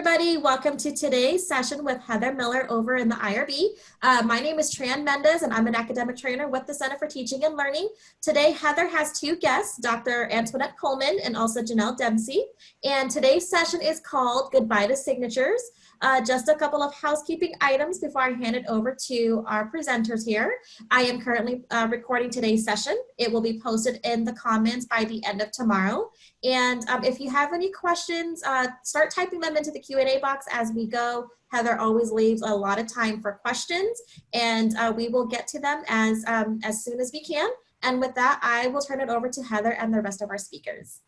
everybody. Welcome to today's session with Heather Miller over in the IRB. My name is Tran Mendez, and I'm an academic trainer with the Center for Teaching and Learning. Today, Heather has two guests, Dr. Antoinette Coleman and also Janelle Dempsey. And today's session is called Goodbye to Signatures. Just a couple of housekeeping items before I hand it over to our presenters here. I am currently recording today's session. It will be posted in the comments by the end of tomorrow. And if you have any questions, start typing them into the Q&A box as we go. Heather always leaves a lot of time for questions, and we will get to them as soon as we can. And with that, I will turn it over to Heather and the rest of our speakers.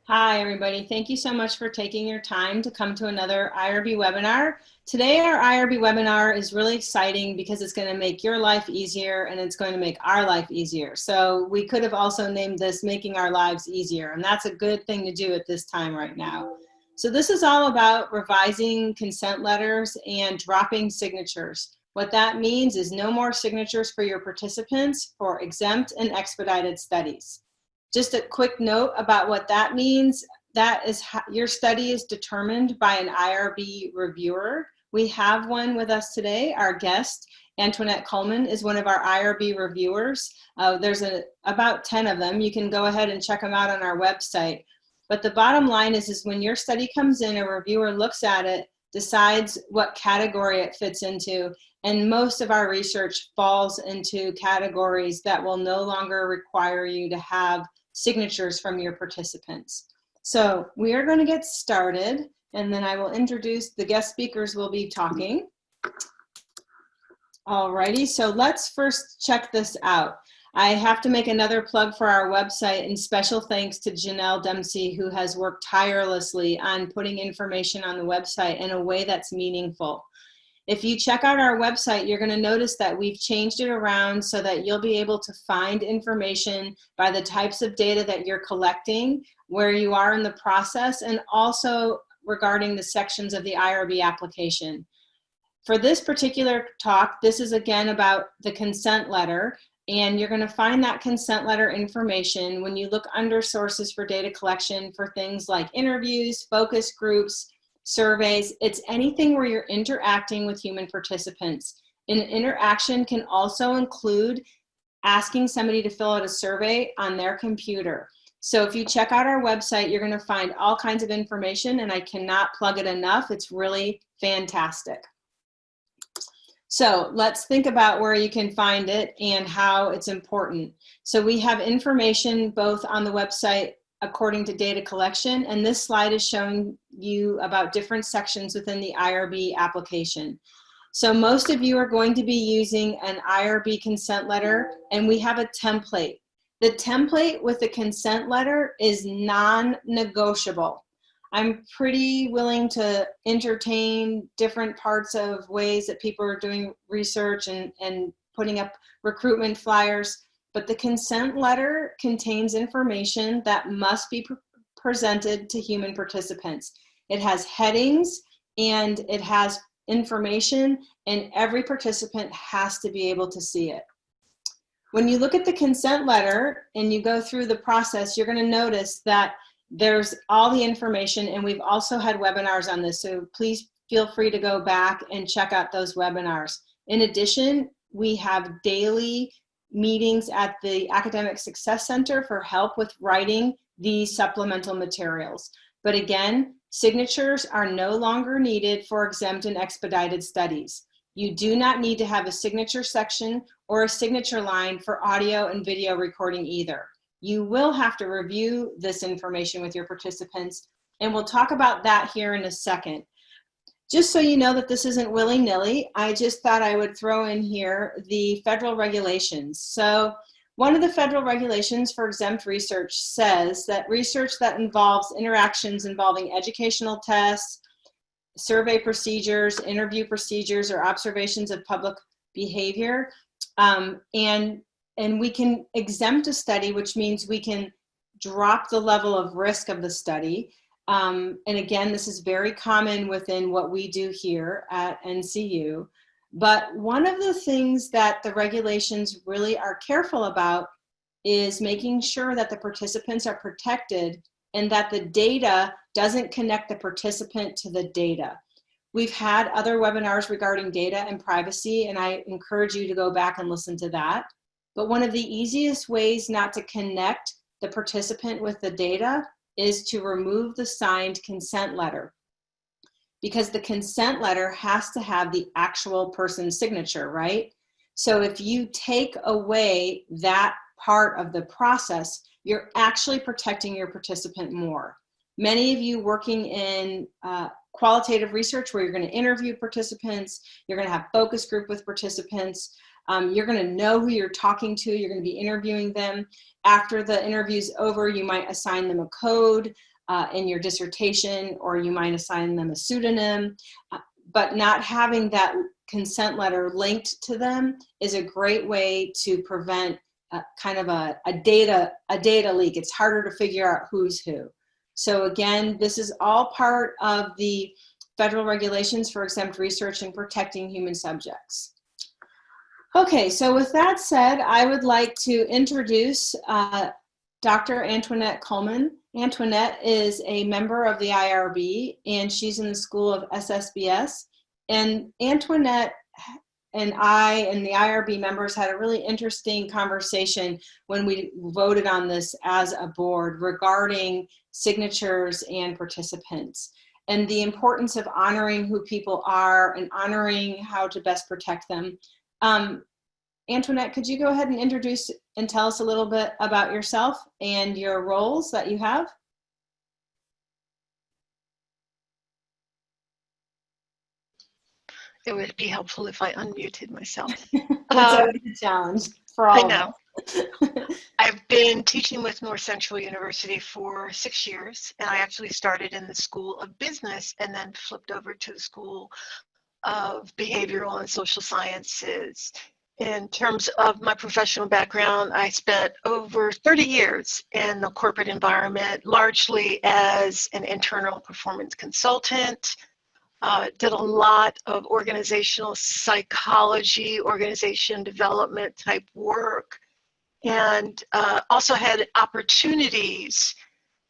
Hi, everybody. Thank you so much for taking your time to come to another IRB webinar. Today, our IRB webinar is really exciting because it's going to make your life easier and it's going to make our life easier. So we could have also named this Making Our Lives Easier, and that's a good thing to do at this time right now. So this is all about revising consent letters and dropping signatures. What that means is no more signatures for your participants for exempt and expedited studies. Just a quick note about what that means. That is how your study is determined by an IRB reviewer. We have one with us today. Our guest, Antoinette Coleman, is one of our IRB reviewers. There's about 10 of them. You can go ahead and check them out on our website. But the bottom line is when your study comes in, a reviewer looks at it, decides what category it fits into, and most of our research falls into categories that will no longer require you to have signatures from your participants. So we are going to get started, and then I will introduce the guest speakers will be talking. Alrighty, so let's first check this out. I have to make another plug for our website, and special thanks to Janelle Dempsey, who has worked tirelessly on putting information on the website in a way that's meaningful. If you check out our website, you're going to notice that we've changed it around so that you'll be able to find information by the types of data that you're collecting, where you are in the process, and also regarding the sections of the IRB application. For this particular talk, this is again about the consent letter, and you're going to find that consent letter information when you look under sources for data collection for things like interviews, focus groups, surveys. It's anything where you're interacting with human participants. An interaction can also include asking somebody to fill out a survey on their computer. So if you check out our website, you're going to find all kinds of information, and I cannot plug it enough. It's really fantastic. So let's think about where you can find it and how it's important. So we have information both on the website according to data collection, and this slide is showing you about different sections within the IRB application. So most of you are going to be using an IRB consent letter, and we have a template. The template with the consent letter is non-negotiable. I'm pretty willing to entertain different parts of ways that people are doing research and putting up recruitment flyers, but the consent letter contains information that must be presented to human participants. It has headings and it has information, and every participant has to be able to see it. When you look at the consent letter and you go through the process, you're going to notice that there's all the information, and we've also had webinars on this, so please feel free to go back and check out those webinars. In addition, we have daily meetings at the Academic Success Center for help with writing these supplemental materials. But again, signatures are no longer needed for exempt and expedited studies. You do not need to have a signature section or a signature line for audio and video recording either. You will have to review this information with your participants, and we'll talk about that here in a second. Just so you know that this isn't willy-nilly, I just thought I would throw in here the federal regulations. So one of the federal regulations for exempt research says that research that involves interactions involving educational tests, survey procedures, interview procedures, or observations of public behavior, and we can exempt a study, which means we can drop the level of risk of the study. And again, this is very common within what we do here at NCU. But one of the things that the regulations really are careful about is making sure that the participants are protected and that the data doesn't connect the participant to the data. We've had other webinars regarding data and privacy, and I encourage you to go back and listen to that. But one of the easiest ways not to connect the participant with the data is to remove the signed consent letter, because the consent letter has to have the actual person's signature, right? So if you take away that part of the process, you're actually protecting your participant more. Many of you working in qualitative research where you're going to interview participants, you're going to have focus group with participants, you're going to know who you're talking to, you're going to be interviewing them. After the interview's over, you might assign them a code in your dissertation, or you might assign them a pseudonym, but not having that consent letter linked to them is a great way to prevent kind of a data leak. It's harder to figure out who's who. So again, this is all part of the federal regulations for exempt research and protecting human subjects. Okay, so with that said, I would like to introduce Dr. Antoinette Coleman. Antoinette is a member of the IRB, and she's in the School of SSBS. And Antoinette and I and the IRB members had a really interesting conversation when we voted on this as a board regarding signatures and participants, and the importance of honoring who people are and honoring how to best protect them. Antoinette, could you go ahead and introduce and tell us a little bit about yourself and your roles that you have? It would be helpful if I unmuted myself. That's always a challenge for all I know. of us. I've been teaching with North Central University for 6 years, and I actually started in the School of Business and then flipped over to the School of Behavioral and Social Sciences. In terms of my professional background, I spent over 30 years in the corporate environment, largely as an internal performance consultant. Did a lot of organizational psychology, organization development type work, and also had opportunities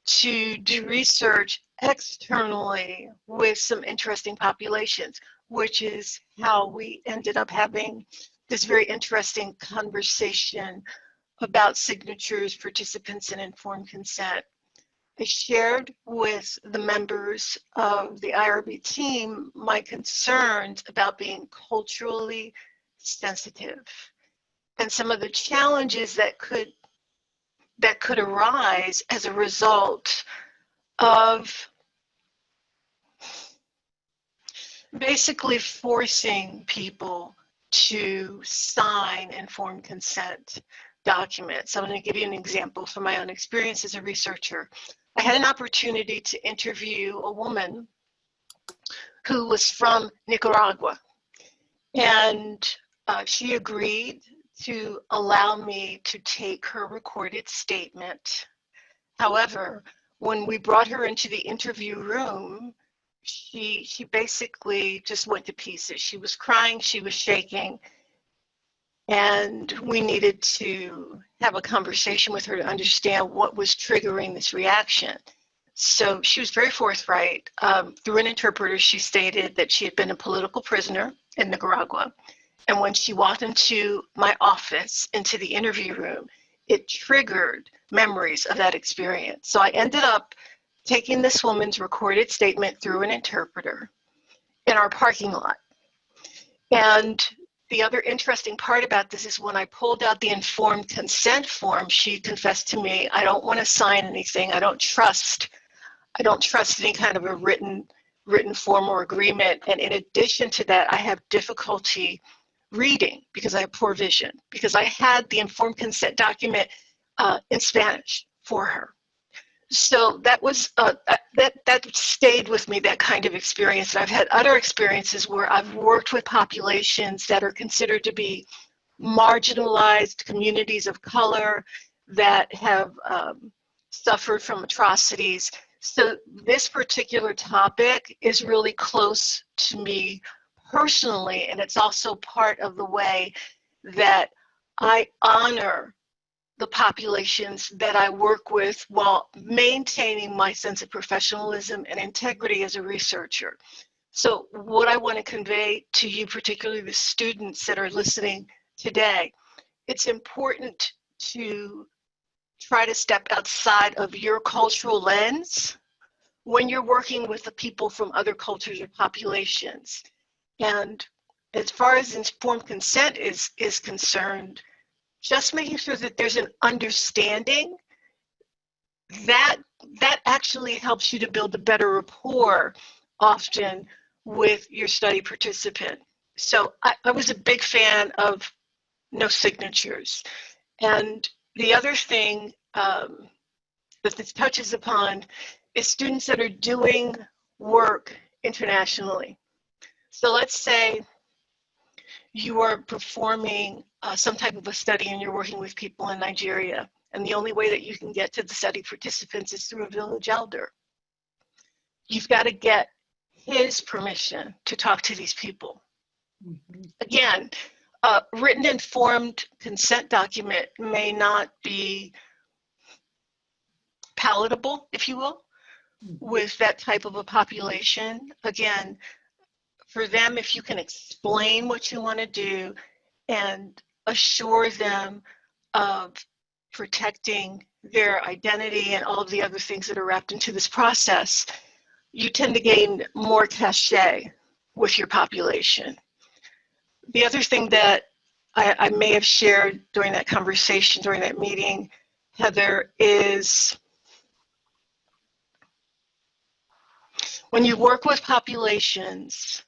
to do research externally with some interesting populations, which is how we ended up having this very interesting conversation about signatures, participants, and informed consent. I shared with the members of the IRB team my concerns about being culturally sensitive and some of the challenges that could arise as a result of basically forcing people to sign informed consent documents. I'm going to give you an example from my own experience as a researcher. I had an opportunity to interview a woman who was from Nicaragua, and she agreed to allow me to take her recorded statement. However, when we brought her into the interview room, she basically just went to pieces. She was crying, she was shaking, and we needed to have a conversation with her to understand what was triggering this reaction. So she was very forthright. Through an interpreter, she stated that she had been a political prisoner in Nicaragua. And when she walked into my office, into the interview room, it triggered memories of that experience. So I ended up taking this woman's recorded statement through an interpreter in our parking lot. And the other interesting part about this is when I pulled out the informed consent form, she confessed to me, I don't want to sign anything. I don't trust any kind of a written form or agreement. And in addition to that, I have difficulty reading because I have poor vision, because I had the informed consent document in Spanish for her. So that was that stayed with me, that kind of experience. And I've had other experiences where I've worked with populations that are considered to be marginalized communities of color that have suffered from atrocities. So this particular topic is really close to me personally, and it's also part of the way that I honor the populations that I work with while maintaining my sense of professionalism and integrity as a researcher. So what I want to convey to you, particularly the students that are listening today, it's important to try to step outside of your cultural lens when you're working with the people from other cultures or populations. And as far as informed consent is concerned, just making sure that there's an understanding that actually helps you to build a better rapport often with your study participant. So I was a big fan of no signatures. And the other thing that this touches upon is students that are doing work internationally. So let's say you are performing some type of a study and you're working with people in Nigeria, and the only way that you can get to the study participants is through a village elder. You've got to get his permission to talk to these people. Mm-hmm. Again, written informed consent document may not be palatable, if you will, with that type of a population. Again, for them, if you can explain what you want to do and assure them of protecting their identity and all of the other things that are wrapped into this process, you tend to gain more cachet with your population. The other thing that I may have shared during that conversation, during that meeting, Heather, is when you work with populations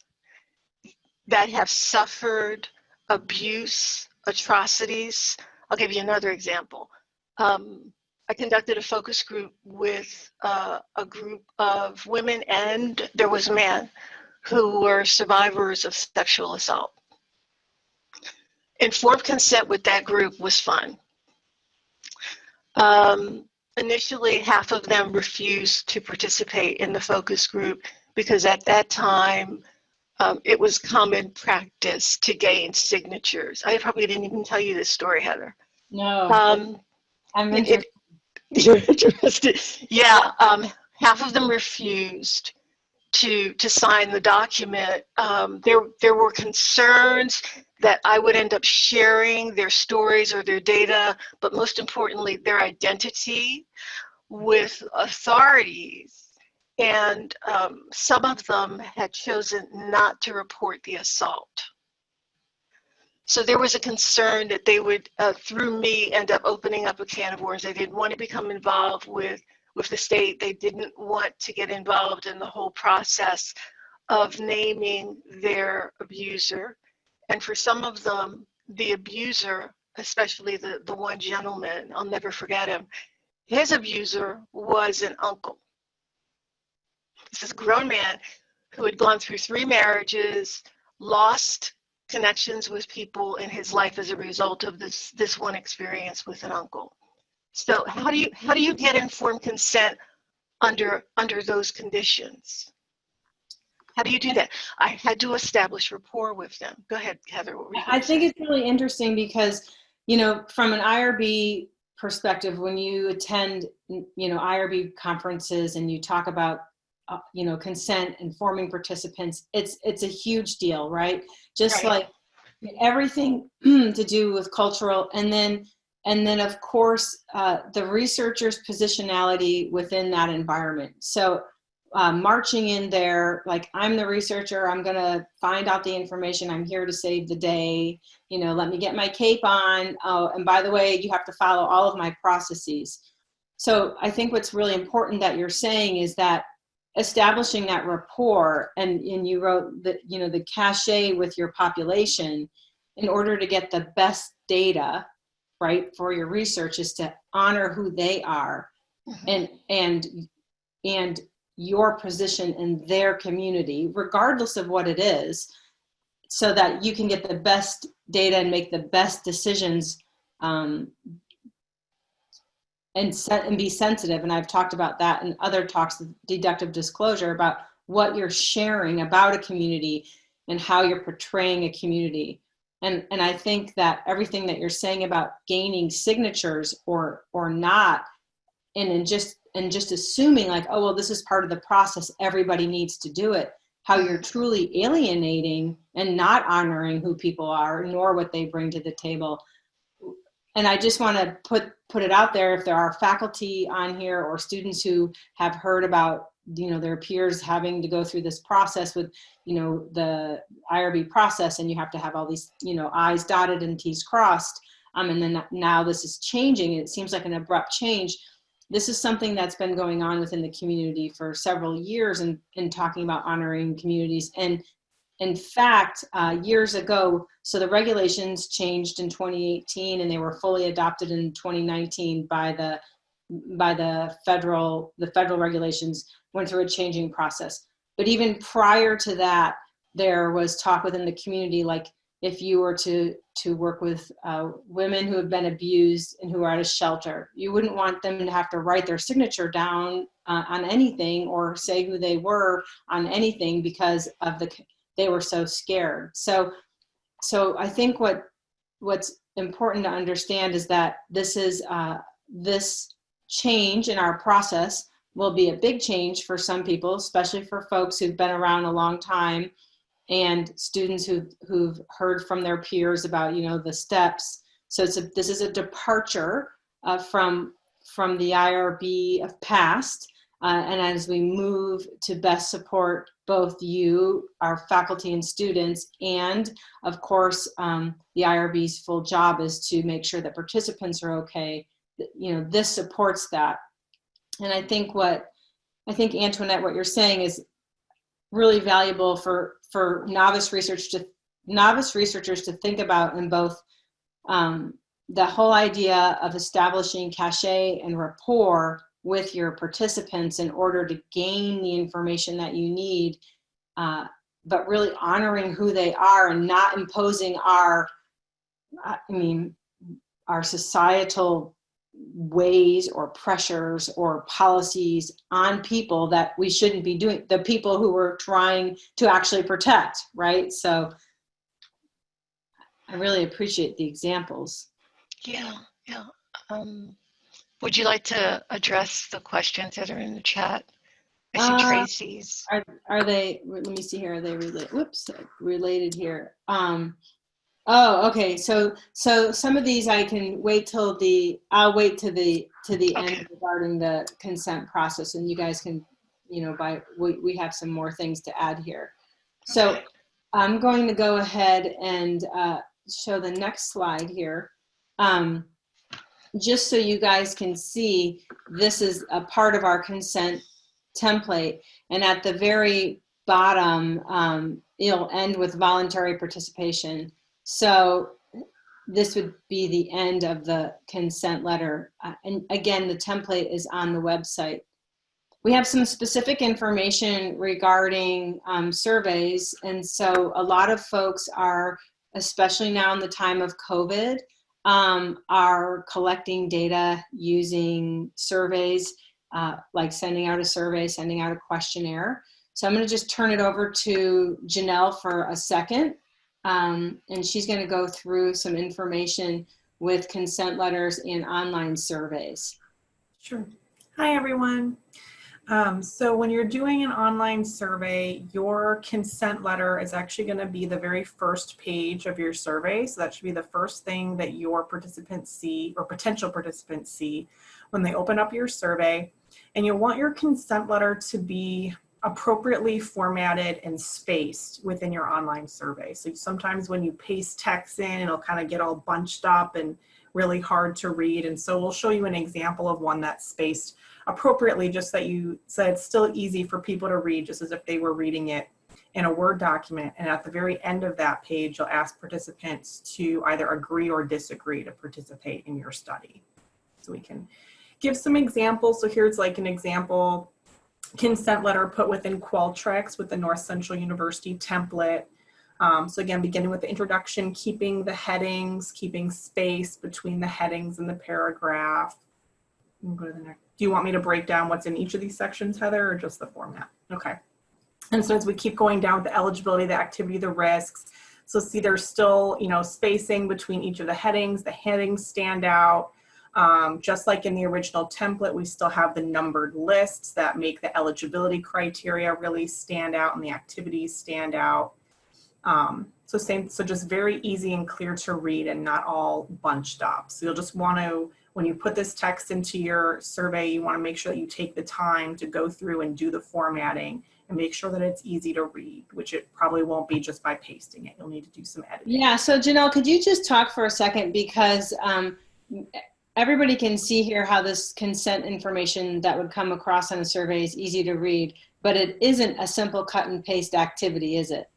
that have suffered abuse, atrocities. I'll give you another example. I conducted a focus group with a group of women, and there was a man who were survivors of sexual assault. Informed consent with that group was fun. Initially, half of them refused to participate in the focus group because at that time, it was common practice to gain signatures. I probably didn't even tell you this story, Heather. No, I'm interested. You're interested. Yeah, half of them refused to sign the document. There were concerns that I would end up sharing their stories or their data, but most importantly, their identity with authorities. And some of them had chosen not to report the assault. So there was a concern that they would, through me, end up opening up a can of worms. They didn't want to become involved with the state. They didn't want to get involved in the whole process of naming their abuser. And for some of them, the abuser, especially the one gentleman, I'll never forget him, his abuser was an uncle. This is a grown man who had gone through 3 marriages, lost connections with people in his life as a result of this one experience with an uncle. So how do you get informed consent under those conditions? How do you do that? I had to establish rapport with them. Go ahead, Heather. What were you I think it's really interesting because, from an IRB perspective, when you attend, IRB conferences and you talk about, consent, informing participants, it's a huge deal, right? Just right. Like everything to do with cultural, and then of course the researcher's positionality within that environment. So marching in there, like, I'm the researcher, I'm going to find out the information, I'm here to save the day, let me get my cape on. Oh, and by the way, you have to follow all of my processes. So I think what's really important that you're saying is that establishing that rapport, and you wrote that, the cachet with your population in order to get the best data, right, for your research, is to honor who they are, mm-hmm. and your position in their community, regardless of what it is, so that you can get the best data and make the best decisions, and be sensitive. And I've talked about that in other talks, deductive disclosure, about what you're sharing about a community and how you're portraying a community. And I think that everything that you're saying about gaining signatures or not, and in just assuming like, oh, well, this is part of the process, everybody needs to do it, how you're truly alienating and not honoring who people are, nor what they bring to the table. And I just want to put it out there, if there are faculty on here or students who have heard about, you know, their peers having to go through this process with, you know, the IRB process, and you have to have all these, you know, I's dotted and T's crossed, and then now this is changing. It seems like an abrupt change. This is something that's been going on within the community for several years, and talking about honoring communities. And in fact, years ago, so the regulations changed in 2018, and they were fully adopted in 2019 by the federal regulations went through a changing process. But even prior to that, there was talk within the community, like if you were to work with women who have been abused and who are at a shelter, you wouldn't want them to have to write their signature down on anything or say who they were on anything because of they were so scared. So I think what's important to understand is that this is this change in our process will be a big change for some people, especially for folks who've been around a long time, and students who've heard from their peers about, you know, the steps. So this is a departure from the IRB of past, and as we move to best support both you, our faculty and students, and of course, the IRB's full job is to make sure that participants are okay. You know, this supports that. And I think Antoinette, what you're saying is really valuable for novice researchers to think about, in both the whole idea of establishing cachet and rapport with your participants in order to gain the information that you need, but really honoring who they are and not imposing our societal ways or pressures or policies on people that we shouldn't be doing, the people who we're trying to actually protect, right? So I really appreciate the examples. Yeah. Would you like to address the questions that are in the chat? I see Tracy's. Are they, let me see here, are they related? Whoops, related here. Oh, okay. So some of these I can wait till I'll wait to the end regarding the consent process, and you guys can, you know, we have some more things to add here. So I'm going to go ahead and show the next slide here. Just so you guys can see, this is a part of our consent template, and at the very bottom, it'll end with voluntary participation. So this would be the end of the consent letter. And again, the template is on the website. We have some specific information regarding surveys. And so a lot of folks are, especially now in the time of COVID, are collecting data using surveys, like sending out a survey, sending out a questionnaire. So I'm going to just turn it over to Janelle for a second. And she's going to go through some information with consent letters and online surveys. Sure. Hi, everyone. So when you're doing an online survey, your consent letter is actually going to be the very first page of your survey. So that should be the first thing that your participants see, or potential participants see, when they open up your survey. And you'll want your consent letter to be appropriately formatted and spaced within your online survey. So sometimes when you paste text in, it'll kind of get all bunched up and really hard to read. And so we'll show you an example of one that's spaced appropriately, just so it's still easy for people to read, just as if they were reading it in a Word document. And at the very end of that page, you'll ask participants to either agree or disagree to participate in your study. So we can give some examples. So here's like an example consent letter put within Qualtrics with the North Central University template. So again, beginning with the introduction, keeping the headings, keeping space between the headings and the paragraph. We'll go to the next. Do you want me to break down what's in each of these sections, Heather, or just the format? Okay. And so as we keep going down with the eligibility, the activity, the risks, So see, there's still, you know, spacing between each of the headings. The headings stand out. Just like in the original template, we still have the numbered lists that make the eligibility criteria really stand out and the activities stand out. So just very easy and clear to read and not all bunched up. So you'll just want to, when you put this text into your survey, you want to make sure that you take the time to go through and do the formatting and make sure that it's easy to read, which it probably won't be just by pasting it. You'll need to do some editing. Yeah, so Janelle, could you just talk for a second, because everybody can see here how this consent information that would come across on a survey is easy to read, but it isn't a simple cut and paste activity, is it?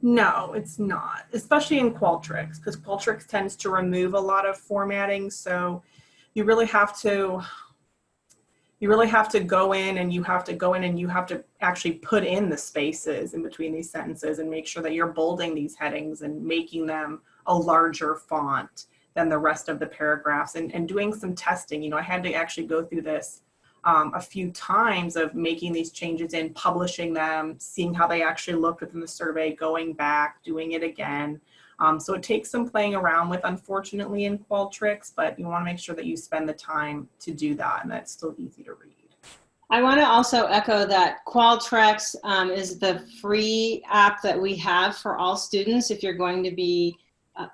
No, it's not, especially in Qualtrics, because Qualtrics tends to remove a lot of formatting. So you really have to go in and you have to actually put in the spaces in between these sentences and make sure that you're bolding these headings and making them a larger font than the rest of the paragraphs, and doing some testing. You know, I had to actually go through this a few times of making these changes and publishing them, seeing how they actually looked within the survey, going back, doing it again. So it takes some playing around with, unfortunately, in Qualtrics, but you want to make sure that you spend the time to do that and that it's still easy to read. I want to also echo that Qualtrics is the free app that we have for all students if you're going to be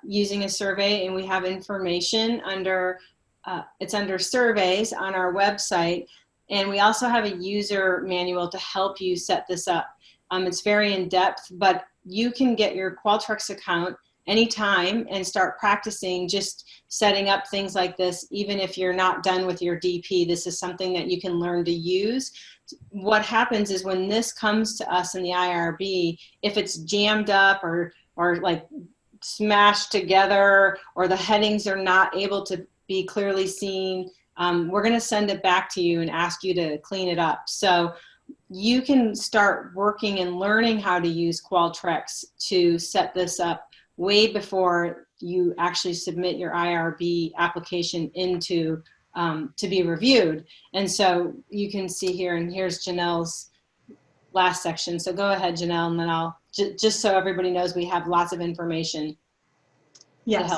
using a survey, and we have information under, it's under surveys on our website, and we also have a user manual to help you set this up. It's very in-depth, but you can get your Qualtrics account anytime and start practicing just setting up things like this. Even if you're not done with your DP, this is something that you can learn to use. What happens is when this comes to us in the IRB, if it's jammed up or like smashed together, or the headings are not able to be clearly seen, we're going to send it back to you and ask you to clean it up. So you can start working and learning how to use Qualtrics to set this up way before you actually submit your IRB application into to be reviewed. And so you can see here, and here's Janelle's last section. So go ahead, Janelle, and then I'll just so everybody knows we have lots of information. Yes.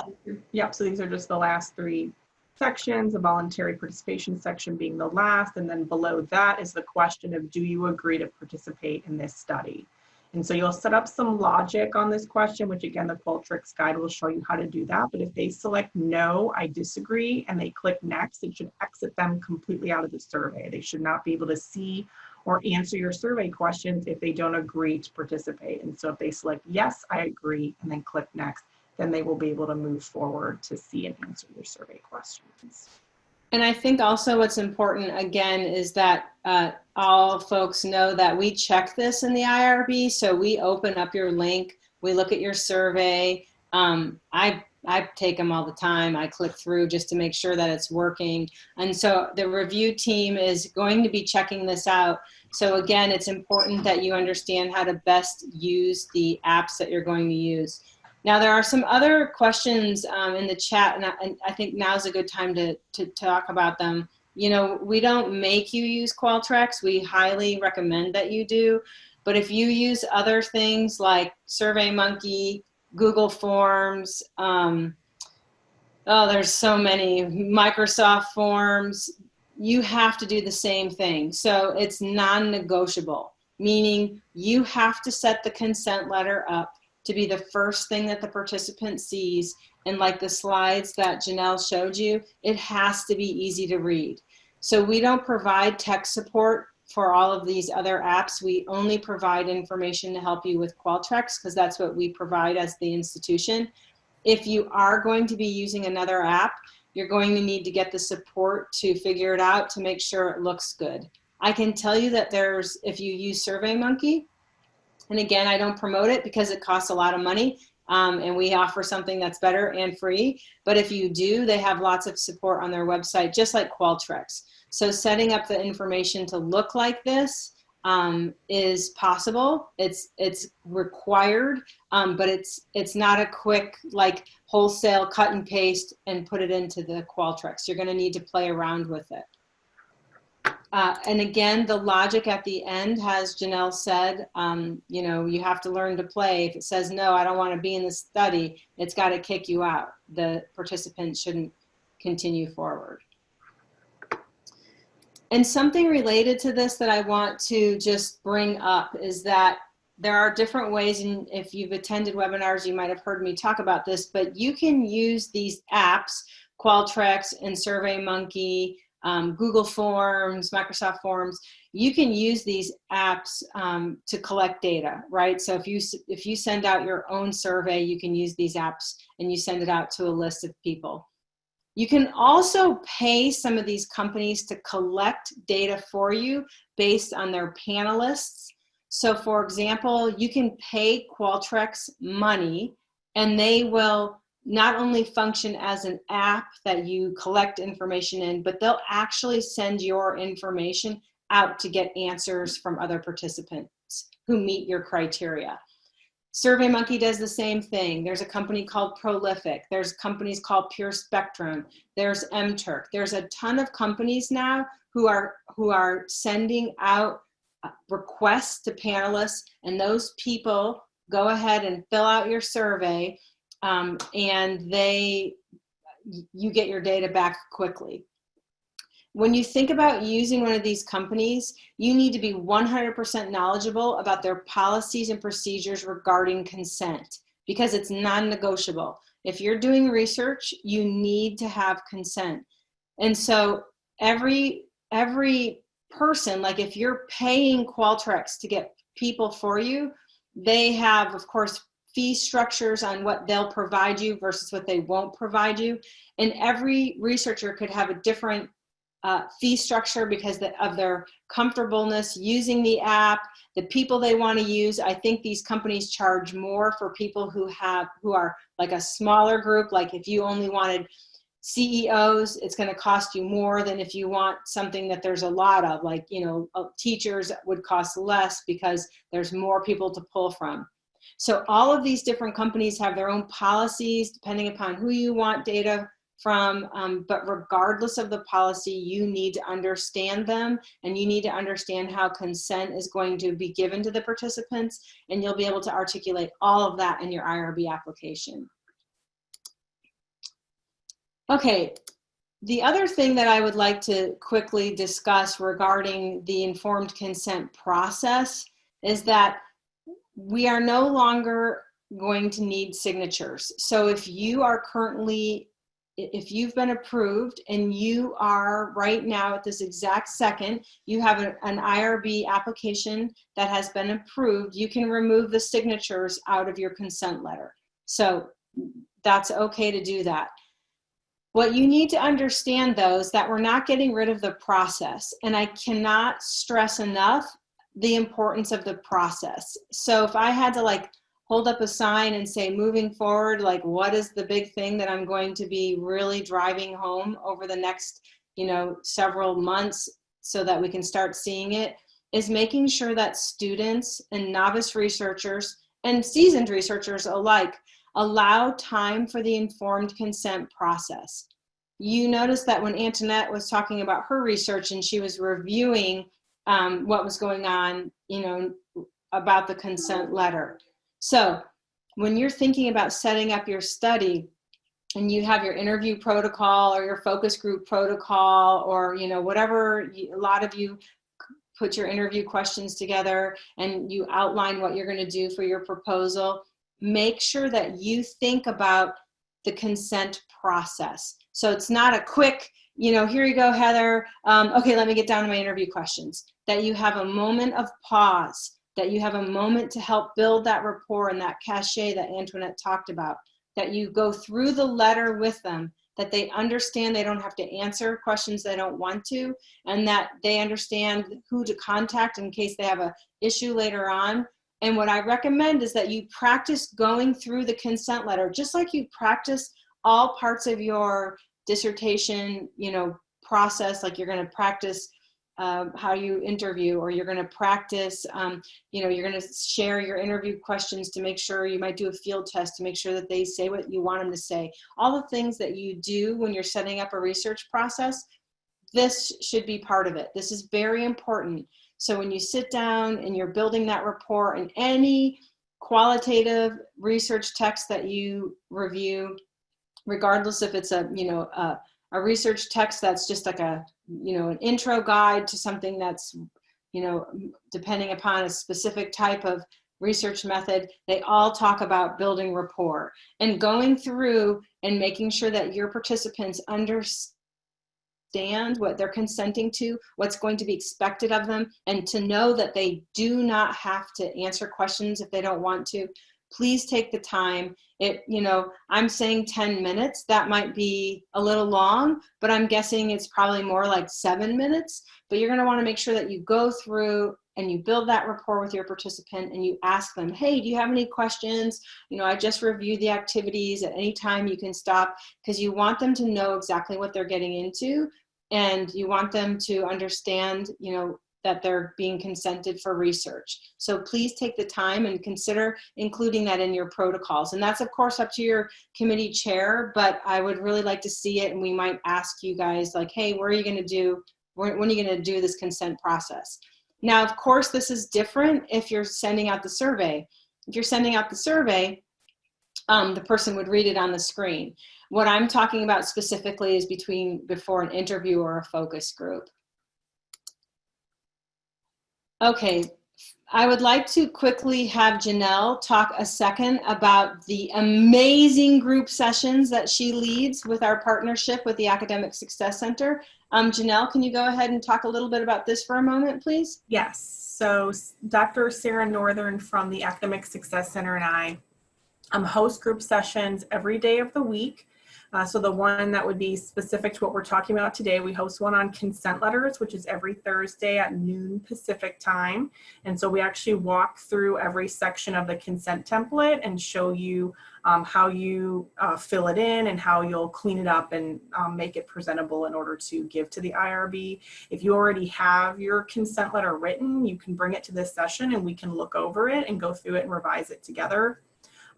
Yep. So these are just the last three sections, the voluntary participation section being the last, and then below that is the question of, do you agree to participate in this study? And so you'll set up some logic on this question, which again, the Qualtrics guide will show you how to do that. But if they select no, I disagree, and they click next, it should exit them completely out of the survey. They should not be able to see or answer your survey questions if they don't agree to participate. And so if they select yes, I agree, and then click next, then they will be able to move forward to see and answer your survey questions. And I think also what's important, again, is that all folks know that we check this in the IRB. So we open up your link, we look at your survey. I take them all the time. I click through just to make sure that it's working. And so the review team is going to be checking this out. So again, it's important that you understand how to best use the apps that you're going to use. Now, there are some other questions in the chat, and I think now's a good time to talk about them. You know, we don't make you use Qualtrics. We highly recommend that you do. But if you use other things like SurveyMonkey, Google Forms, there's so many, Microsoft Forms, you have to do the same thing. So it's non-negotiable, meaning you have to set the consent letter up to be the first thing that the participant sees. And like the slides that Janelle showed you, it has to be easy to read. So we don't provide tech support for all of these other apps. We only provide information to help you with Qualtrics because that's what we provide as the institution. If you are going to be using another app, you're going to need to get the support to figure it out to make sure it looks good. I can tell you that if you use SurveyMonkey, and again, I don't promote it because it costs a lot of money, and we offer something that's better and free. But if you do, they have lots of support on their website, just like Qualtrics. So setting up the information to look like this is possible. It's required, but it's not a quick, like, wholesale cut and paste and put it into the Qualtrics. You're going to need to play around with it. And again, the logic at the end, as Janelle said, you know, you have to learn to play. If it says, no, I don't want to be in this study, it's got to kick you out. The participant shouldn't continue forward. And something related to this that I want to just bring up is that there are different ways, and if you've attended webinars, you might have heard me talk about this, but you can use these apps, Qualtrics and SurveyMonkey, Google Forms, Microsoft Forms. You can use these apps to collect data, right? So if you send out your own survey, you can use these apps and you send it out to a list of people. You can also pay some of these companies to collect data for you based on their panelists. So for example, you can pay Qualtrics money and they will not only function as an app that you collect information in, but they'll actually send your information out to get answers from other participants who meet your criteria. SurveyMonkey does the same thing. There's a company called Prolific. There's companies called Pure Spectrum. There's MTurk. There's a ton of companies now who are sending out requests to panelists, and those people go ahead and fill out your survey, and you get your data back quickly. When you think about using one of these companies, you need to be 100% knowledgeable about their policies and procedures regarding consent, because it's non-negotiable. If you're doing research, you need to have consent. And so every person, like if you're paying Qualtrics to get people for you, they have, of course, fee structures on what they'll provide you versus what they won't provide you. And every researcher could have a different fee structure because of their comfortableness using the app, the people they want to use. I think these companies charge more for people who are like a smaller group. Like if you only wanted CEOs, it's going to cost you more than if you want something that there's a lot of, like, you know, teachers would cost less because there's more people to pull from. So all of these different companies have their own policies depending upon who you want data from, but regardless of the policy, you need to understand them, and you need to understand how consent is going to be given to the participants, and you'll be able to articulate all of that in your IRB application. Okay, the other thing that I would like to quickly discuss regarding the informed consent process is that we are no longer going to need signatures. So if you are currently, if you've been approved and you are right now at this exact second, you have an IRB application that has been approved, you can remove the signatures out of your consent letter. So that's okay to do that. What you need to understand, though, is that we're not getting rid of the process. And I cannot stress enough the importance of the process. So if I had to like hold up a sign and say, moving forward, like what is the big thing that I'm going to be really driving home over the next, you know, several months so that we can start seeing it, is making sure that students and novice researchers and seasoned researchers alike allow time for the informed consent process. You notice that when Antoinette was talking about her research and she was reviewing what was going on, you know, about the consent letter. So when you're thinking about setting up your study and you have your interview protocol or your focus group protocol, or, you know, whatever, a lot of you put your interview questions together and you outline what you're going to do for your proposal, make sure that you think about the consent process. So it's not a quick, you know, here you go, Heather. Okay, let me get down to my interview questions. That you have a moment of pause, that you have a moment to help build that rapport and that cachet that Antoinette talked about, that you go through the letter with them, that they understand they don't have to answer questions they don't want to, and that they understand who to contact in case they have an issue later on. And what I recommend is that you practice going through the consent letter, just like you practice all parts of your dissertation, you know, process, like you're going to practice how you interview, or you're going to practice, you know, you're going to share your interview questions to make sure, you might do a field test to make sure that they say what you want them to say. All the things that you do when you're setting up a research process, this should be part of it. This is very important. So when you sit down and you're building that rapport, and any qualitative research text that you review, regardless if it's a research text that's just like a, an intro guide to something that's, depending upon a specific type of research method, they all talk about building rapport and going through and making sure that your participants understand what they're consenting to, what's going to be expected of them, and to know that they do not have to answer questions if they don't want to. Please take the time. I'm saying 10 minutes. That might be a little long, but I'm guessing it's probably more like 7 minutes. But you're going to want to make sure that you go through and you build that rapport with your participant, and you ask them, hey, do you have any questions? I just reviewed the activities. At any time you can stop, because you want them to know exactly what they're getting into, and you want them to understand, that they're being consented for research. So please take the time and consider including that in your protocols. And that's of course up to your committee chair, but I would really like to see it. And we might ask you guys like, hey, when are you going to do this consent process? Now, of course, this is different if you're sending out the survey. If you're sending out the survey, the person would read it on the screen. What I'm talking about specifically is before an interview or a focus group. Okay, I would like to quickly have Janelle talk a second about the amazing group sessions that she leads with our partnership with the Academic Success Center. Janelle, can you go ahead and talk a little bit about this for a moment, please? Yes. So Dr. Sarah Northern from the Academic Success Center and I host group sessions every day of the week. So the one that would be specific to what we're talking about today, we host one on consent letters, which is every Thursday at noon Pacific time. And so we actually walk through every section of the consent template and show you how you fill it in and how you'll clean it up and make it presentable in order to give to the IRB. If you already have your consent letter written, you can bring it to this session and we can look over it and go through it and revise it together.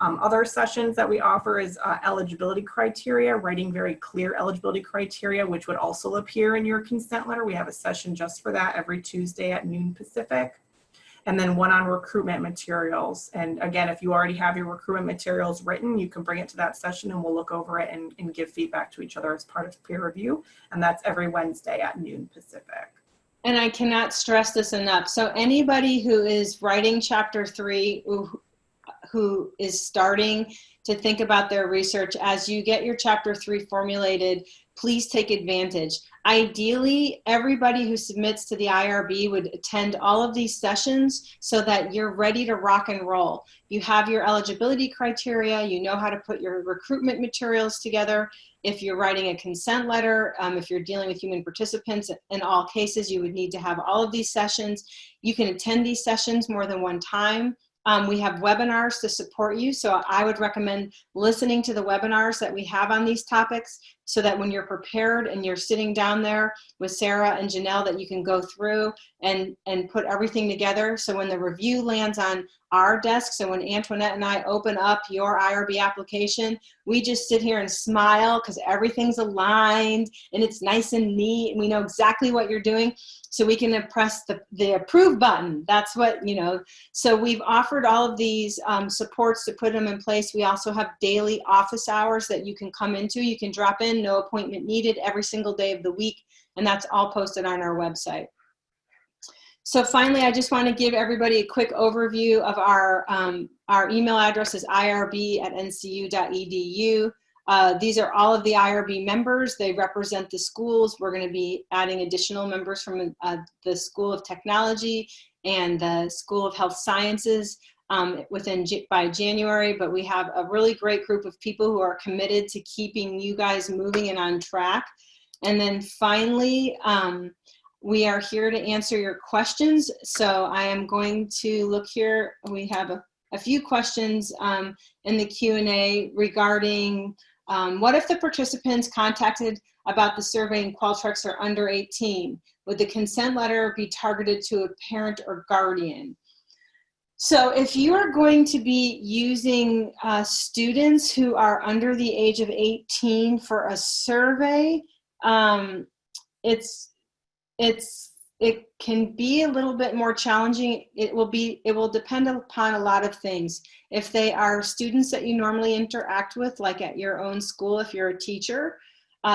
Other sessions that we offer is eligibility criteria, writing very clear eligibility criteria, which would also appear in your consent letter. We have a session just for that every Tuesday at noon Pacific. And then one on recruitment materials. And again, if you already have your recruitment materials written, you can bring it to that session and we'll look over it and give feedback to each other as part of peer review. And that's every Wednesday at noon Pacific. And I cannot stress this enough. So anybody who is writing chapter 3, who is starting to think about their research, as you get your chapter 3 formulated, please take advantage. Ideally, everybody who submits to the IRB would attend all of these sessions so that you're ready to rock and roll. You have your eligibility criteria, you know how to put your recruitment materials together. If you're writing a consent letter, if you're dealing with human participants, in all cases, you would need to have all of these sessions. You can attend these sessions more than one time. We have webinars to support you, so I would recommend listening to the webinars that we have on these topics so that when you're prepared and you're sitting down there with Sarah and Janelle, that you can go through and put everything together. So when the review lands on our desk, so when Antoinette and I open up your IRB application, we just sit here and smile because everything's aligned and it's nice and neat and we know exactly what you're doing. So we can press the approve button. That's what, so we've offered all of these supports to put them in place. We also have daily office hours that you can come into. You can drop in, no appointment needed, every single day of the week. And that's all posted on our website. So finally, I just want to give everybody a quick overview of our email address is irb@ncu.edu. These are all of the IRB members. They represent the schools. We're going to be adding additional members from the School of Technology and the School of Health Sciences by January, but we have a really great group of people who are committed to keeping you guys moving and on track. And then finally, we are here to answer your questions. So I am going to look here. We have a few questions in the Q&A regarding what if the participants contacted about the survey and Qualtrics are under 18? Would the consent letter be targeted to a parent or guardian? So if you are going to be using students who are under the age of 18 for a survey, it can be a little bit more challenging. It will depend upon a lot of things. If they are students that you normally interact with, like at your own school, if you're a teacher,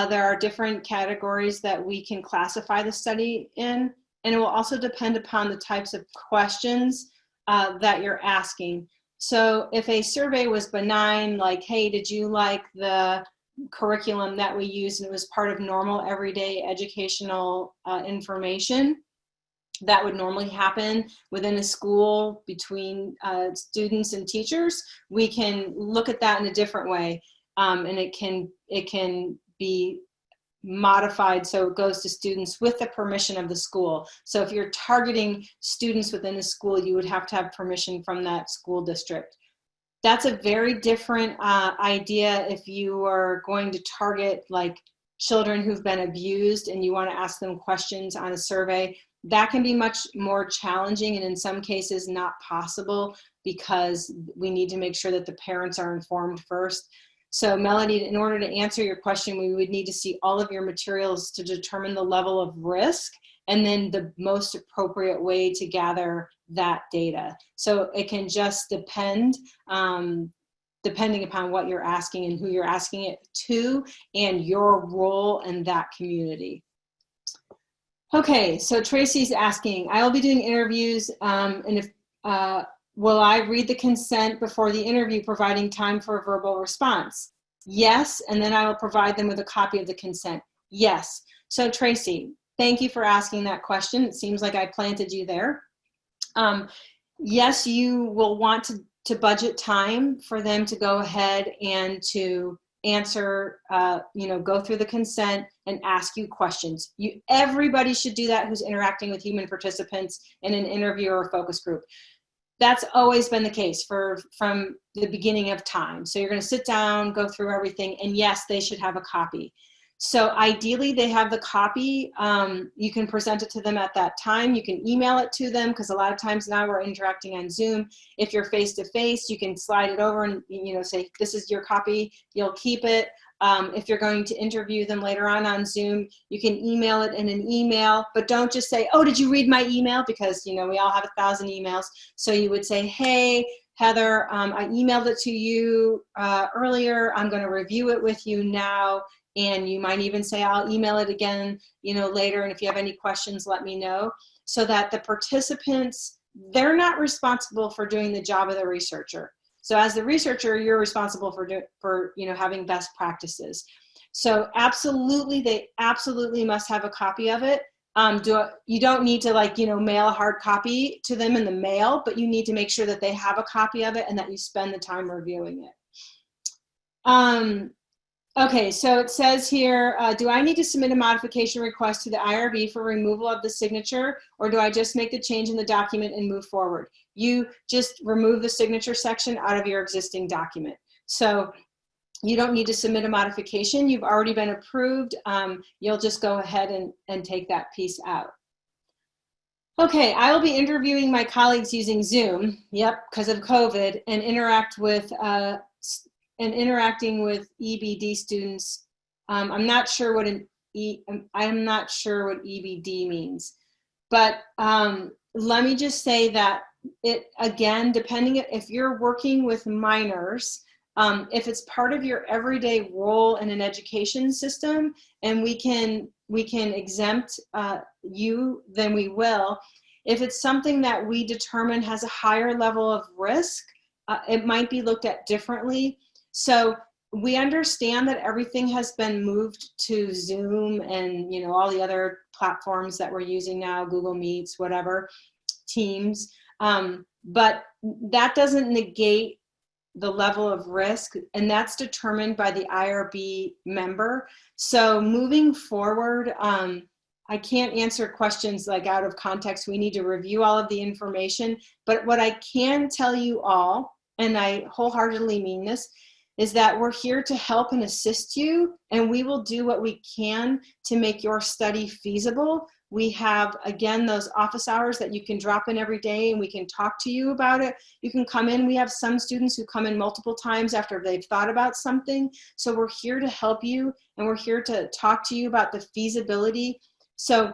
there are different categories that we can classify the study in, and it will also depend upon the types of questions that you're asking. So if a survey was benign, like, hey, did you like the curriculum that we use, and it was part of normal everyday educational information that would normally happen within a school between students and teachers, we can look at that in a different way, and it can be modified so it goes to students with the permission of the school. So if you're targeting students within the school, you would have to have permission from that school district. That's a very different idea if you are going to target like children who've been abused and you want to ask them questions on a survey. That can be much more challenging and in some cases not possible because we need to make sure that the parents are informed first. So Melody, in order to answer your question, we would need to see all of your materials to determine the level of risk and then the most appropriate way to gather that data. So it can just depend, depending upon what you're asking and who you're asking it to and your role in that community. Okay, so Tracy's asking, I will be doing interviews and if, will I read the consent before the interview, providing time for a verbal response? Yes, and then I will provide them with a copy of the consent. Yes. So Tracy, thank you for asking that question. It seems like I planted you there. Yes, you will want to budget time for them to go ahead and to answer, go through the consent and ask you questions. Everybody should do that who's interacting with human participants in an interview or a focus group. That's always been the case from the beginning of time. So you're going to sit down, go through everything, and yes, they should have a copy. So ideally, they have the copy. You can present it to them at that time. You can email it to them because a lot of times now we're interacting on Zoom. If you're face-to-face, you can slide it over and say, this is your copy, you'll keep it. If you're going to interview them later on Zoom, you can email it in an email, but don't just say, oh, did you read my email? Because we all have 1,000 emails. So you would say, hey, Heather, I emailed it to you earlier. I'm going to review it with you now. And you might even say, I'll email it again, later. And if you have any questions, let me know. So that the participants, they're not responsible for doing the job of the researcher. So as the researcher, you're responsible for having best practices. So absolutely, they absolutely must have a copy of it. You don't need to mail a hard copy to them in the mail, but you need to make sure that they have a copy of it and that you spend the time reviewing it. Okay, so it says here, do I need to submit a modification request to the IRB for removal of the signature, or do I just make the change in the document and move forward? You just remove the signature section out of your existing document. So you don't need to submit a modification. You've already been approved. You'll just go ahead and take that piece out. Okay, I will be interviewing my colleagues using Zoom, yep, because of COVID, and interacting with EBD students. I'm not sure what I'm not sure what EBD means, but let me just say that again, depending if you're working with minors, if it's part of your everyday role in an education system, and we can exempt you, then we will. If it's something that we determine has a higher level of risk, it might be looked at differently. So we understand that everything has been moved to Zoom and all the other platforms that we're using now, Google Meets, whatever, Teams, but that doesn't negate the level of risk, and that's determined by the IRB member. So moving forward, I can't answer questions out of context. We need to review all of the information, but what I can tell you all, and I wholeheartedly mean this, is that we're here to help and assist you, and we will do what we can to make your study feasible. We have, again, those office hours that you can drop in every day and we can talk to you about it. You can come in. We have some students who come in multiple times after they've thought about something. So we're here to help you, and we're here to talk to you about the feasibility. So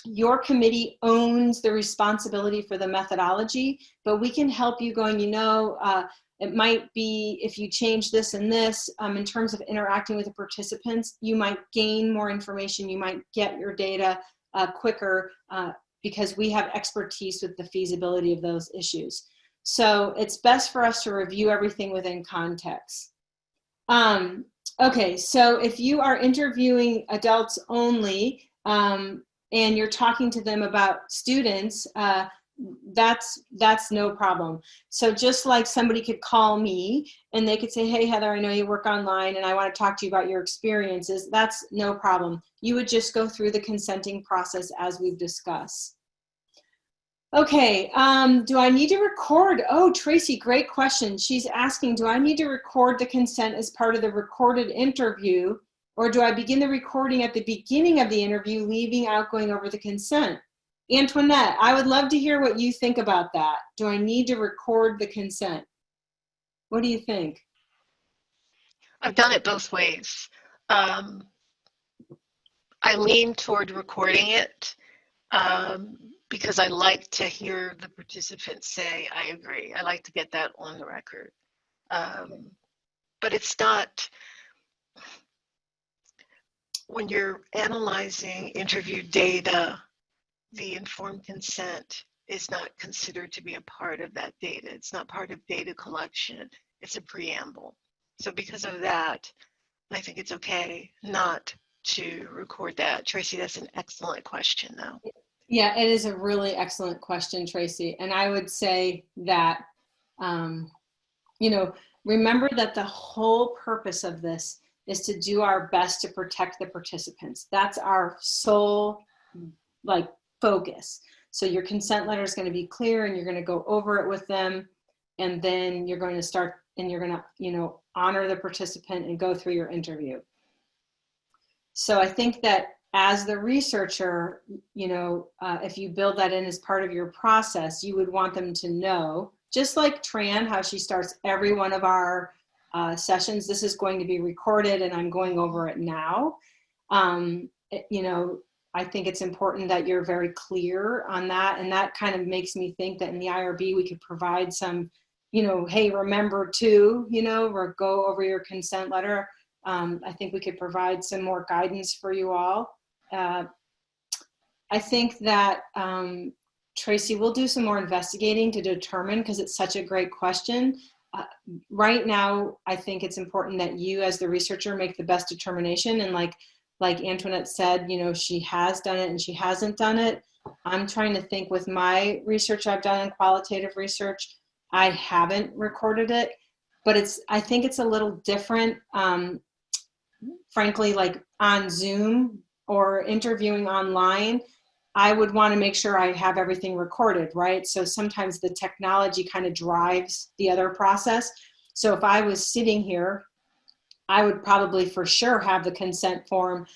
your committee owns the responsibility for the methodology, but we can help you going, it might be if you change this and this in terms of interacting with the participants, you might gain more information, you might get your data quicker because we have expertise with the feasibility of those issues. So it's best for us to review everything within context. Okay, so if you are interviewing adults only and you're talking to them about students, that's no problem. So just like somebody could call me and they could say, hey, Heather, I know you work online and I want to talk to you about your experiences. That's no problem. You would just go through the consenting process as we've discussed. Okay, do I need to record? Oh, Tracy, great question. She's asking, do I need to record the consent as part of the recorded interview, or do I begin the recording at the beginning of the interview, leaving out going over the consent? Antoinette, I would love to hear what you think about that. Do I need to record the consent? What do you think? I've done it both ways. I lean toward recording it because I like to hear the participants say, I agree. I like to get that on the record. But it's not, when you're analyzing interview data, the informed consent is not considered to be a part of that data. It's not part of data collection. It's a preamble. So because of that, I think it's okay not to record that. Tracy, that's an excellent question, though. Yeah, it is a really excellent question, Tracy. And I would say that, remember that the whole purpose of this is to do our best to protect the participants. That's our sole, focus. So your consent letter is going to be clear and you're going to go over it with them. And then you're going to start and you're going to, honor the participant and go through your interview. So I think that as the researcher, if you build that in as part of your process, you would want them to know, just like Tran, how she starts every one of our sessions, this is going to be recorded and I'm going over it now. I think it's important that you're very clear on that. And that kind of makes me think that in the IRB, we could provide some, hey, remember to, or go over your consent letter. I think we could provide some more guidance for you all. I think that, Tracy, we'll do some more investigating to determine, because it's such a great question. Right now, I think it's important that you as the researcher make the best determination. And like Antoinette said, she has done it and she hasn't done it. I'm trying to think with my research I've done in qualitative research, I haven't recorded it, but I think it's a little different, frankly, like on Zoom or interviewing online. I would want to make sure I have everything recorded, right? So sometimes the technology kind of drives the other process. So if I was sitting here, I would probably for sure have the consent form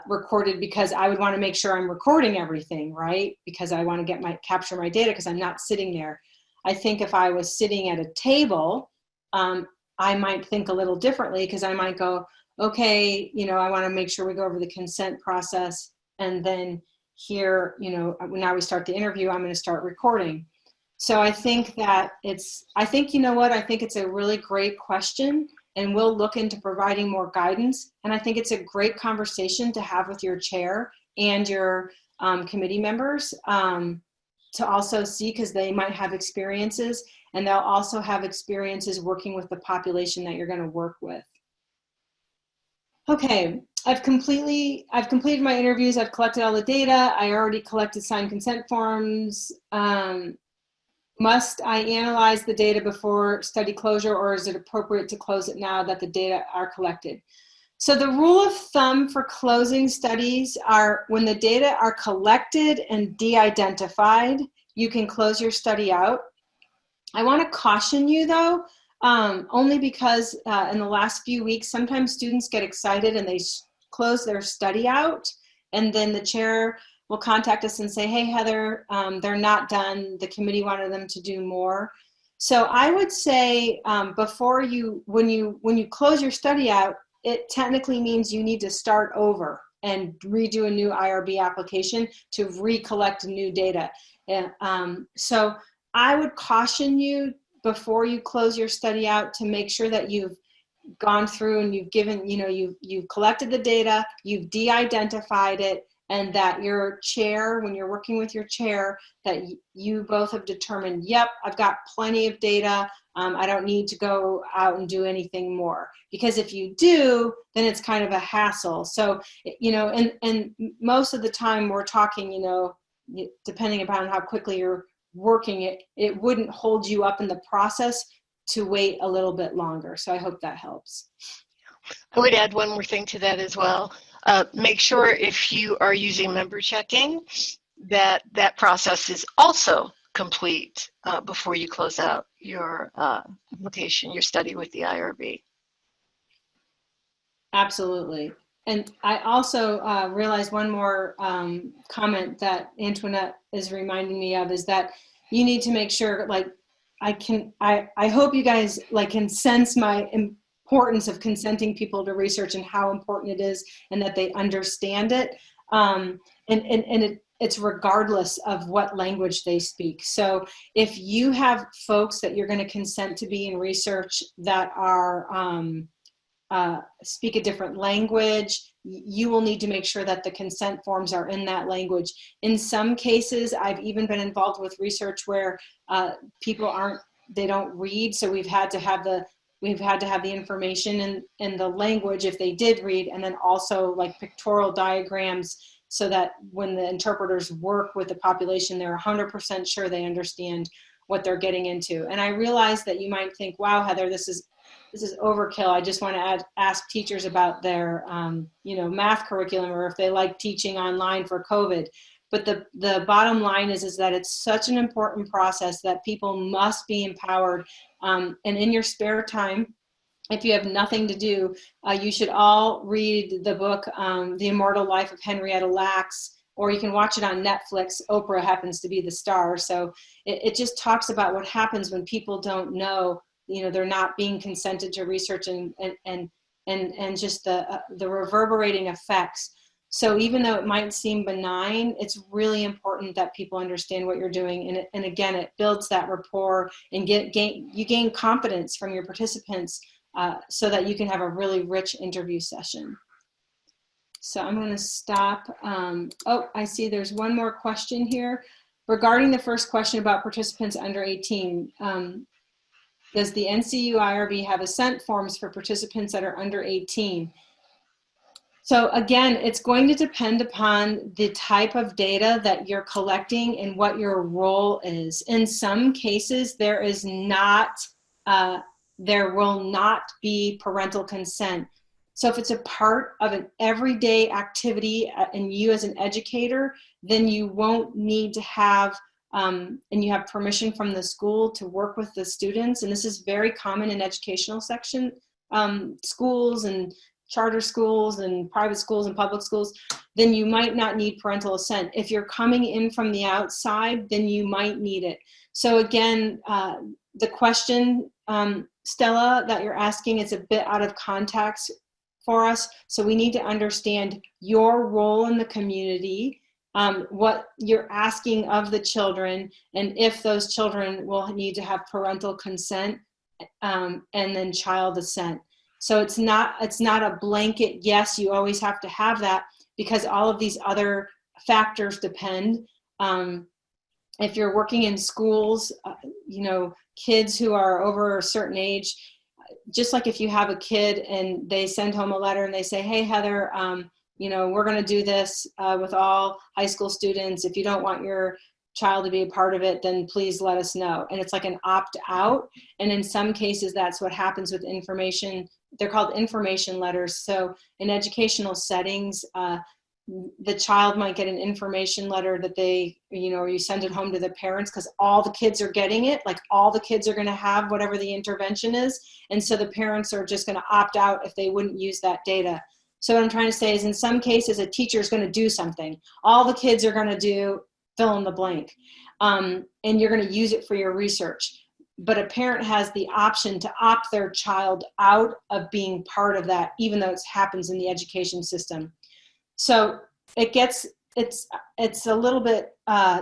recorded, because I would want to make sure I'm recording everything, right? Because I want to capture my data, because I'm not sitting there. I think if I was sitting at a table, I might think a little differently, because I might go, okay, I want to make sure we go over the consent process, and then here, now we start the interview, I'm going to start recording. So I think that I think it's a really great question, and we'll look into providing more guidance. And I think it's a great conversation to have with your chair and your committee members to also see, because they might have experiences, and they'll also have experiences working with the population that you're going to work with. Okay, I've completed my interviews. I've collected all the data. I already collected signed consent forms. Must I analyze the data before study closure, or is it appropriate to close it now that the data are collected? So the rule of thumb for closing studies are when the data are collected and de-identified, you can close your study out. I want to caution you though, only because in the last few weeks, sometimes students get excited and they close their study out, and then the chair will contact us and say, hey, Heather, they're not done. The committee wanted them to do more. So I would say when you close your study out, it technically means you need to start over and redo a new IRB application to recollect new data. And so I would caution you before you close your study out to make sure that you've gone through and you've given, you've collected the data, you've de-identified it, and that your chair, when you're working with your chair, that you both have determined, yep, I've got plenty of data. I don't need to go out and do anything more. Because if you do, then it's kind of a hassle. So, and most of the time we're talking, depending upon how quickly you're working it, it wouldn't hold you up in the process to wait a little bit longer. So I hope that helps. I would add one more thing to that as well. Make sure if you are using member checking that that process is also complete before you close out your application, your study with the IRB. Absolutely. And I also realized one more comment that Antoinette is reminding me of is that you need to make sure, like, I hope you guys can sense my importance of consenting people to research and how important it is, and that they understand it. It's regardless of what language they speak. So if you have folks that you're going to consent to be in research that are speak a different language, you will need to make sure that the consent forms are in that language. In some cases, I've even been involved with research where people they don't read, so we've had to have the information in the language if they did read, and then also like pictorial diagrams so that when the interpreters work with the population, they're 100% sure they understand what they're getting into. And I realize that you might think, wow, Heather, this is overkill. I just want to ask teachers about their math curriculum, or if they like teaching online for COVID. But the bottom line is that it's such an important process that people must be empowered. And in your spare time, if you have nothing to do, you should all read the book, The Immortal Life of Henrietta Lacks, or you can watch it on Netflix. Oprah happens to be the star. So it just talks about what happens when people don't know, they're not being consented to research, and just the reverberating effects. So even though it might seem benign, it's really important that people understand what you're doing. And again, it builds that rapport, and you gain confidence from your participants so that you can have a really rich interview session. So I'm going to stop. I see there's one more question here. Regarding the first question about participants under 18, does the NCU IRB have assent forms for participants that are under 18? So again, it's going to depend upon the type of data that you're collecting and what your role is. In some cases, there will not be parental consent. So if it's a part of an everyday activity and you as an educator, then you won't need to have, and you have permission from the school to work with the students. And this is very common in educational section, schools and charter schools and private schools and public schools, then you might not need parental assent. If you're coming in from the outside, then you might need it. So again, the question, Stella, that you're asking is a bit out of context for us. So we need to understand your role in the community, what you're asking of the children, and if those children will need to have parental consent, and then child assent. So it's not a blanket, yes, you always have to have that, because all of these other factors depend. If you're working in schools, kids who are over a certain age, just like if you have a kid and they send home a letter and they say, hey, Heather, we're going to do this with all high school students. If you don't want your child to be a part of it, then please let us know. And it's like an opt-out. And in some cases, that's what happens with information. They're called information letters. So in educational settings, the child might get an information letter that they, or you send it home to the parents because all the kids are getting it, like all the kids are going to have whatever the intervention is. And so the parents are just going to opt out if they wouldn't use that data. So what I'm trying to say is in some cases, a teacher is going to do something. All the kids are going to do fill in the blank. And you're going to use it for your research. But a parent has the option to opt their child out of being part of that, even though it happens in the education system. So it's a little bit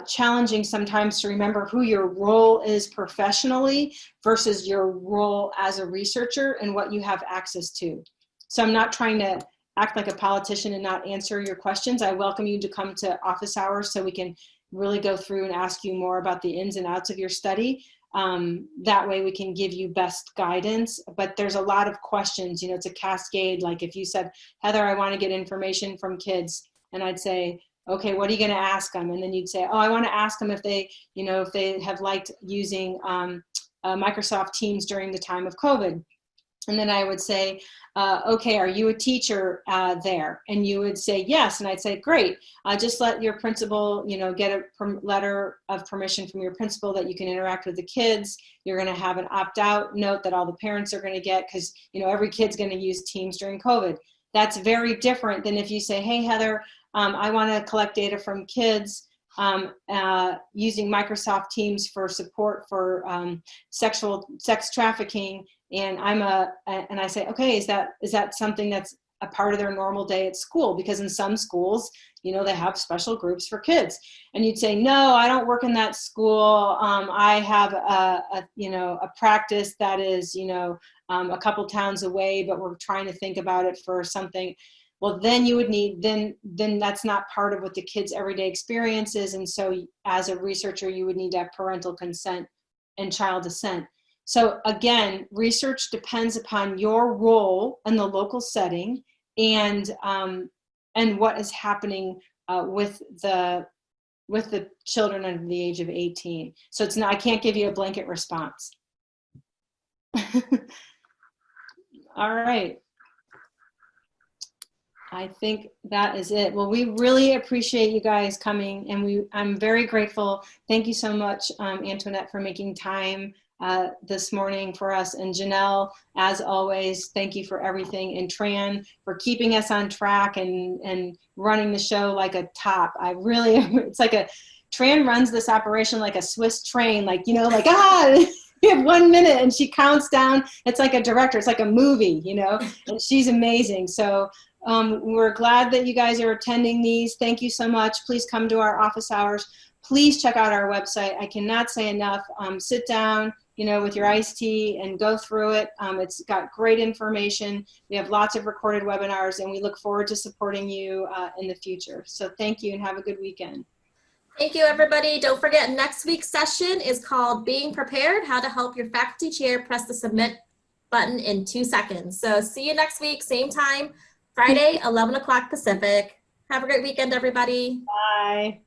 challenging sometimes to remember who your role is professionally versus your role as a researcher and what you have access to. So I'm not trying to act like a politician and not answer your questions. I welcome you to come to office hours so we can really go through and ask you more about the ins and outs of your study. That way we can give you best guidance, but there's a lot of questions, you know, it's a cascade. Like if you said, Heather, I want to get information from kids, and I'd say, okay, what are you going to ask them? And then you'd say, oh, I want to ask them if they, you know, if they have liked using Microsoft Teams during the time of COVID. And then I would say, okay, are you a teacher there? And you would say yes. And I'd say, great. Just let your principal, you know, get a letter of permission from your principal that you can interact with the kids. You're going to have an opt-out note that all the parents are going to get because, you know, every kid's going to use Teams during COVID. That's very different than if you say, hey, Heather, I want to collect data from kids using Microsoft Teams for support for sex trafficking. And and I say, okay, is that something that's a part of their normal day at school? Because in some schools, you know, they have special groups for kids. And you'd say, no, I don't work in that school. I have a practice that is, you know, a couple towns away, but we're trying to think about it for something. Well, then you would need, then that's not part of what the kids' everyday experience is. And so as a researcher, you would need to have parental consent and child assent. So again, research depends upon your role in the local setting and what is happening with the children under the age of 18. So it's not, I can't give you a blanket response. All right. I think that is it. Well, we really appreciate you guys coming, and I'm very grateful. Thank you so much, Antoinette, for making time this morning for us. And Janelle, as always, thank you for everything. And Tran, for keeping us on track and running the show like a top. I really, it's like Tran runs this operation like a Swiss train, like, you know, like, we have 1 minute and she counts down. It's like a director, it's like a movie, you know, and she's amazing. So we're glad that you guys are attending these. Thank you so much. Please come to our office hours. Please check out our website. I cannot say enough. Sit down, you know, with your iced tea and go through it. It's got great information. We have lots of recorded webinars, and we look forward to supporting you in the future. So thank you and have a good weekend. Thank you, everybody. Don't forget, next week's session is called Being Prepared, How to Help Your Faculty Chair Press the Submit button in 2 seconds. So see you next week, same time, Friday, 11 o'clock Pacific. Have a great weekend, everybody. Bye.